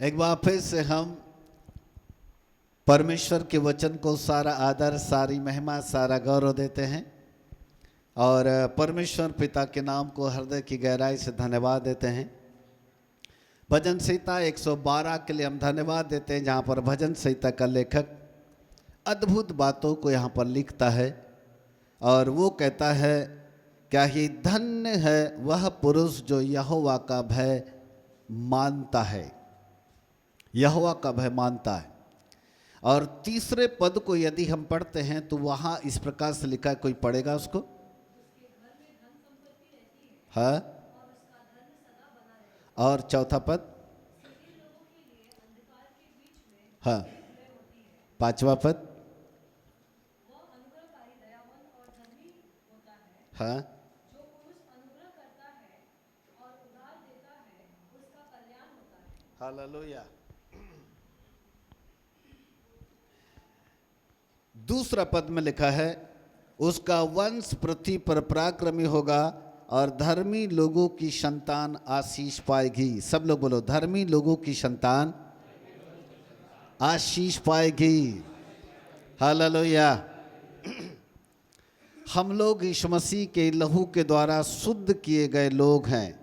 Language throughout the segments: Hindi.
एक बार फिर से हम परमेश्वर के वचन को सारा आदर, सारी महिमा, सारा गौरव देते हैं और परमेश्वर पिता के नाम को हृदय की गहराई से धन्यवाद देते हैं। भजन संहिता 112 के लिए हम धन्यवाद देते हैं, जहाँ पर भजन संहिता का लेखक अद्भुत बातों को यहाँ पर लिखता है और वो कहता है, क्या ही धन्य है वह पुरुष जो यहोवा का भय मानता है, यहोवा का भय मानता है। और तीसरे पद को यदि हम पढ़ते हैं तो वहाँ इस प्रकार से लिखा है, कोई पढ़ेगा उसको? हाँ, और चौथा पद? हाँ, पांचवा पद? हाँ, हालेलुया। दूसरा पद में लिखा है, उसका वंश पृथ्वी पर पराक्रमी होगा और धर्मी लोगों की संतान आशीष पाएगी। सब लोग बोलो, धर्मी लोगों की संतान आशीष पाएगी। हालेलुया। हम लोग यीशु मसीह के लहू के द्वारा शुद्ध किए गए लोग हैं।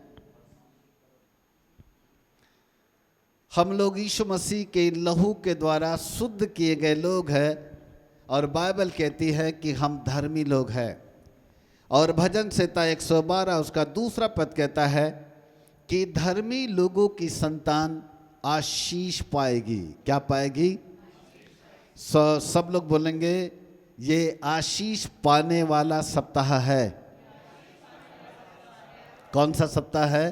हम लोग यीशु मसीह के लहू के द्वारा शुद्ध किए गए लोग हैं और बाइबल कहती है कि हम धर्मी लोग हैं। और भजन संहिता 112 उसका दूसरा पद कहता है कि धर्मी लोगों की संतान आशीष पाएगी। क्या पाएगी? सब लोग बोलेंगे, ये आशीष पाने वाला सप्ताह है। कौन सा सप्ताह है?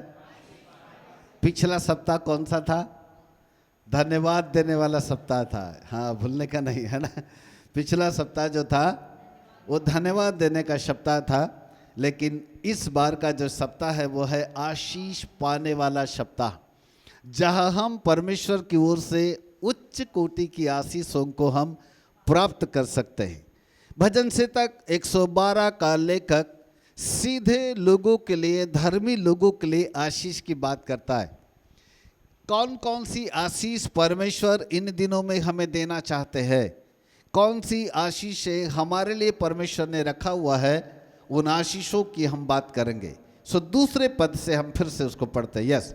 पिछला सप्ताह कौन सा था? धन्यवाद देने वाला सप्ताह था। हाँ, भूलने का नहीं है ना। पिछला सप्ताह जो था वो धन्यवाद देने का सप्ताह था, लेकिन इस बार का जो सप्ताह है वो है आशीष पाने वाला सप्ताह, जहां हम परमेश्वर की ओर से उच्च कोटि की आशीषों को हम प्राप्त कर सकते हैं। भजन संहिता 112 का लेखक सीधे लोगों के लिए, धर्मी लोगों के लिए आशीष की बात करता है। कौन कौन सी आशीष परमेश्वर इन दिनों में हमें देना चाहते हैं, कौन सी आशीषें हमारे लिए परमेश्वर ने रखा हुआ है, उन आशीषों की हम बात करेंगे। सो दूसरे पद से हम फिर से उसको पढ़ते हैं। यस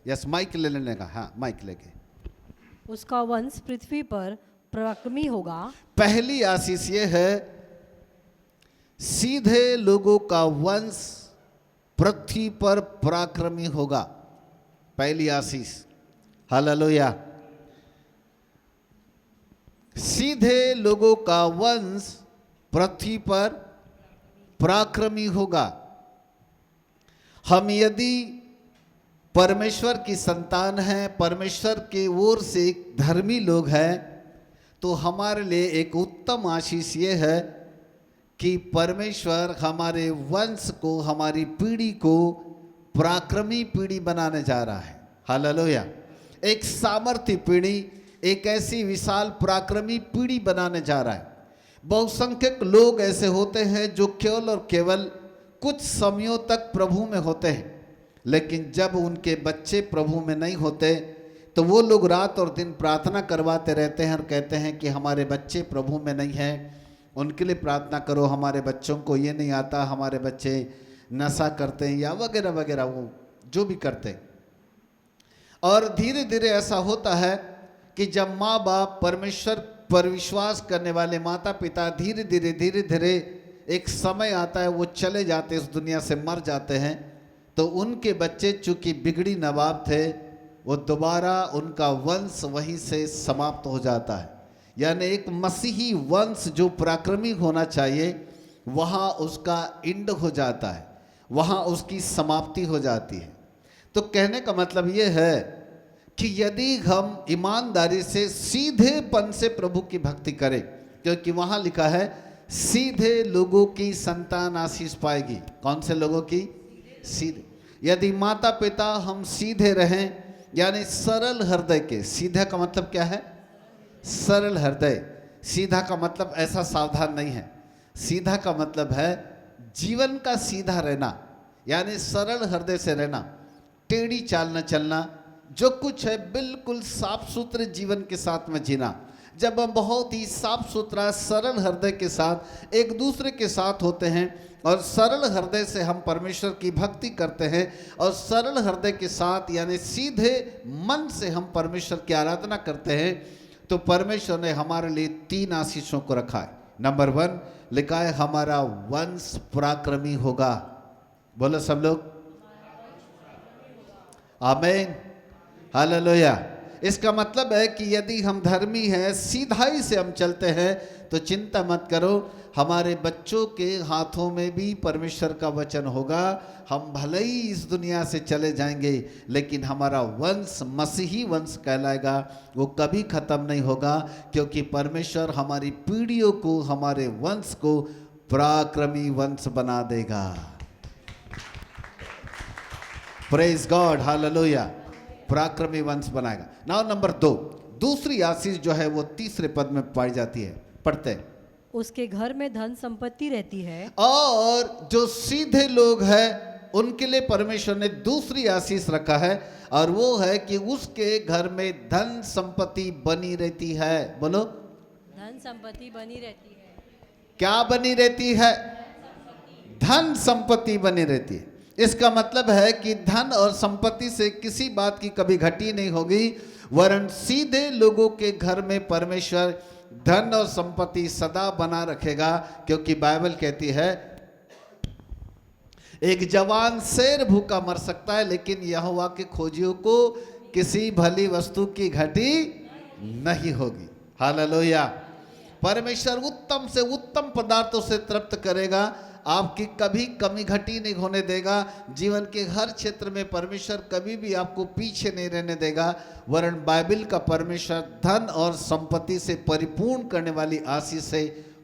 यस, माइक ले लेने का। हाँ, माइक लेके। उसका वंश पृथ्वी पर पराक्रमी होगा। पहली आशीष ये है, सीधे लोगों का वंश पृथ्वी पर पराक्रमी होगा। पहली आशीष। हालेलुया। सीधे लोगों का वंश पृथ्वी पर पराक्रमी होगा। हम यदि परमेश्वर की संतान हैं, परमेश्वर की ओर से धर्मी लोग हैं, तो हमारे लिए एक उत्तम आशीष ये है कि परमेश्वर हमारे वंश को, हमारी पीढ़ी को पराक्रमी पीढ़ी बनाने जा रहा है। हालेलुया। एक सामर्थ्य पीढ़ी, एक ऐसी विशाल पराक्रमी पीढ़ी बनाने जा रहा है। बहुसंख्यक लोग ऐसे होते हैं जो केवल और केवल कुछ समयों तक प्रभु में होते हैं, लेकिन जब उनके बच्चे प्रभु में नहीं होते तो वो लोग रात और दिन प्रार्थना करवाते रहते हैं और कहते हैं कि हमारे बच्चे प्रभु में नहीं हैं, उनके लिए प्रार्थना करो, हमारे बच्चों को ये नहीं आता, हमारे बच्चे नशा करते हैं या वगैरह वगैरह, वो जो भी करते हैं। और धीरे धीरे ऐसा होता है कि जब माँ बाप, परमेश्वर पर विश्वास करने वाले माता पिता धीरे धीरे एक समय आता है वो चले जाते, इस दुनिया से मर जाते हैं, तो उनके बच्चे चूंकि बिगड़ी नवाब थे, वो दोबारा उनका वंश वहीं से समाप्त हो जाता है। यानी एक मसीही वंश जो पराक्रमी होना चाहिए, वहाँ उसका इंड हो जाता है, वहाँ उसकी समाप्ति हो जाती है। तो कहने का मतलब ये है कि यदि हम ईमानदारी से, सीधेपन से प्रभु की भक्ति करें, क्योंकि वहाँ लिखा है सीधे लोगों की संतान आशीष पाएगी। कौन से लोगों की? सीधे। यदि माता पिता हम सीधे रहें, यानी सरल हृदय के, सीधा का मतलब क्या है? सरल हृदय। सीधा का मतलब ऐसा सावधान नहीं है, सीधा का मतलब है जीवन का सीधा रहना, यानी सरल हृदय से रहना, टेढ़ी चाल न चलना, जो कुछ है बिल्कुल साफ सुथरे जीवन के साथ में जीना। जब हम बहुत ही साफ सुथरा सरल हृदय के साथ एक दूसरे के साथ होते हैं और सरल हृदय से हम परमेश्वर की भक्ति करते हैं और सरल हृदय के साथ यानी सीधे मन से हम परमेश्वर की आराधना करते हैं, तो परमेश्वर ने हमारे लिए 3 आशीषों को रखा है। नंबर 1 लिखा है हमारा वंश पराक्रमी होगा। बोलो सब लोग आमीन, हालेलुया। इसका मतलब है कि यदि हम धर्मी हैं, सीधाई से हम चलते हैं, तो चिंता मत करो, हमारे बच्चों के हाथों में भी परमेश्वर का वचन होगा। हम भले ही इस दुनिया से चले जाएंगे, लेकिन हमारा वंश मसीही वंश कहलाएगा, वो कभी खत्म नहीं होगा, क्योंकि परमेश्वर हमारी पीढ़ियों को, हमारे वंश को पराक्रमी वंश बना देगा। Praise God, hallelujah. पराक्रमी वंश बनाएगा। नाउ नंबर 2, दूसरी आशीष जो है वो तीसरे पद में पाई जाती है। पढ़ते हैं, उसके घर में धन संपत्ति रहती है। और जो सीधे लोग हैं उनके लिए परमेश्वर ने दूसरी आशीष रखा है, और वो है कि उसके घर में धन संपत्ति बनी रहती है। बोलो, धन संपत्ति बनी रहती है। क्या बनी रहती है? धन संपत्ति बनी रहती है। इसका मतलब है कि धन और संपत्ति से किसी बात की कभी घटी नहीं होगी, वरन सीधे लोगों के घर में परमेश्वर धन और संपत्ति सदा बना रखेगा। क्योंकि बाइबल कहती है एक जवान शेर भूखा मर सकता है, लेकिन यहोवा के खोजियों को किसी भली वस्तु की घटी नहीं होगी। हालेलुया। परमेश्वर उत्तम से उत्तम पदार्थों से तृप्त करेगा, आपकी कभी कमी घटी नहीं होने देगा। जीवन के हर क्षेत्र में परमेश्वर कभी भी आपको पीछे नहीं रहने देगा, वरन बाइबल का परमेश्वर धन और संपत्ति से परिपूर्ण करने वाली आशीष से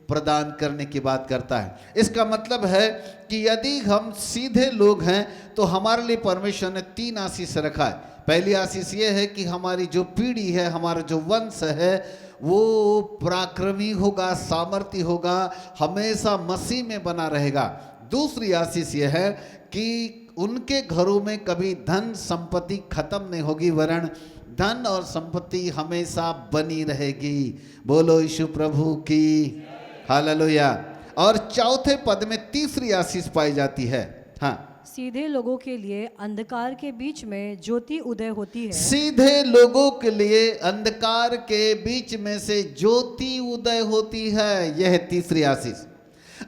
प्रदान करने की बात करता है। इसका मतलब है कि यदि हम सीधे लोग हैं तो हमारे लिए परमेश्वर ने 3 आशीष रखा है। पहली आशीष ये है कि हमारी जो पीढ़ी है, हमारा जो वंश है, वो पराक्रमी होगा, सामर्थ्य होगा, हमेशा मसीह में बना रहेगा। दूसरी आशीष यह है कि उनके घरों में कभी धन संपत्ति खत्म नहीं होगी, वरन धन और संपत्ति हमेशा बनी रहेगी। बोलो यीशु प्रभु की हालेलुया। और चौथे पद में तीसरी आशीष पाई जाती है। हाँ, सीधे लोगों के लिए अंधकार के बीच में ज्योति उदय होती है। सीधे लोगों के लिए अंधकार के बीच में से ज्योति उदय होती है। यह तीसरी आशीष।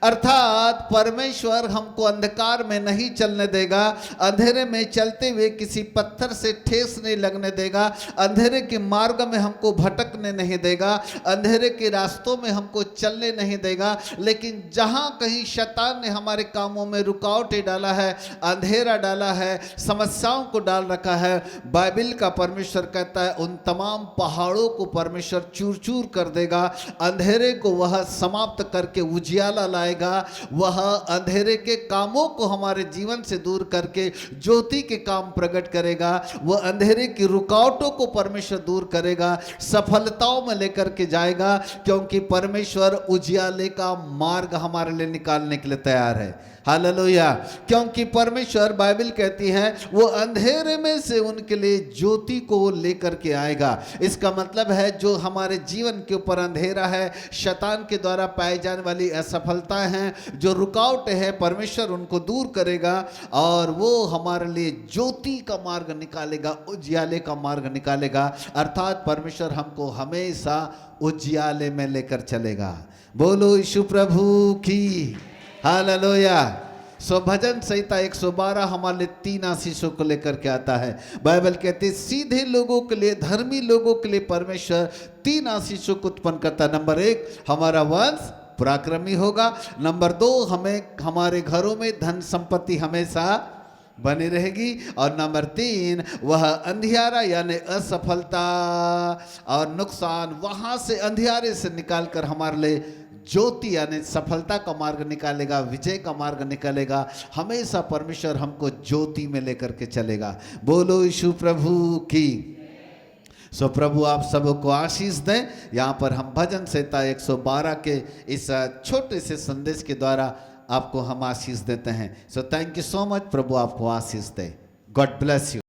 अर्थात परमेश्वर हमको अंधकार में नहीं चलने देगा, अंधेरे में चलते हुए किसी पत्थर से ठेस नहीं लगने देगा, अंधेरे के मार्ग में हमको भटकने नहीं देगा, अंधेरे के रास्तों में हमको चलने नहीं देगा। लेकिन जहां कहीं शैतान ने हमारे कामों में रुकावटें डाला है, अंधेरा डाला है, समस्याओं को डाल रखा है, बाइबल का परमेश्वर कहता है उन तमाम पहाड़ों को परमेश्वर चूर चूर कर देगा। अंधेरे को वह समाप्त करके उजियाला लाएगा। वह अंधेरे के कामों को हमारे जीवन से दूर करके ज्योति के काम प्रकट करेगा। वह अंधेरे की रुकावटों को परमेश्वर दूर करेगा, सफलताओं में लेकर के जाएगा, क्योंकि परमेश्वर उजियाले का मार्ग हमारे लिए निकालने के लिए तैयार है। हालेलुया। क्योंकि परमेश्वर, बाइबल कहती है, वो अंधेरे में से उनके लिए ज्योति को लेकर के आएगा। इसका मतलब है जो हमारे जीवन के ऊपर अंधेरा है, शैतान के द्वारा पाई जाने वाली असफलता है, जो रुकावटें हैं, परमेश्वर उनको दूर करेगा और वो हमारे लिए ज्योति का मार्ग निकालेगा, उजियाले का मार्ग निकालेगा। अर्थात परमेश्वर हमको हमेशा उजियाले में लेकर चलेगा। बोलो यीशु प्रभु की हालेलुया। सो भजन संहिता 112 हमारे 3 आशीषों को लेकर के आता है। बाइबल कहती है सीधे लोगों के लिए, धर्मी लोगों के लिए परमेश्वर 3 आशीषों को उत्पन्न करता है। नंबर 1, हमारा वंश पराक्रमी होगा। नंबर 2, हमारे घरों में धन संपत्ति हमेशा बनी रहेगी। और नंबर 3, वह अंधियारा यानी असफलता और नुकसान, वहां से अंधियारे से निकालकर हमारे लिए ज्योति यानी सफलता का मार्ग निकालेगा, विजय का मार्ग निकालेगा। हमेशा परमेश्वर हमको ज्योति में लेकर के चलेगा। बोलो यीशु प्रभु की। सो प्रभु आप सबको आशीष दें। यहाँ पर हम भजन संहिता 112 के इस छोटे से संदेश के द्वारा आपको हम आशीष देते हैं। So thank you so much. प्रभु आपको आशीष दे। God bless you.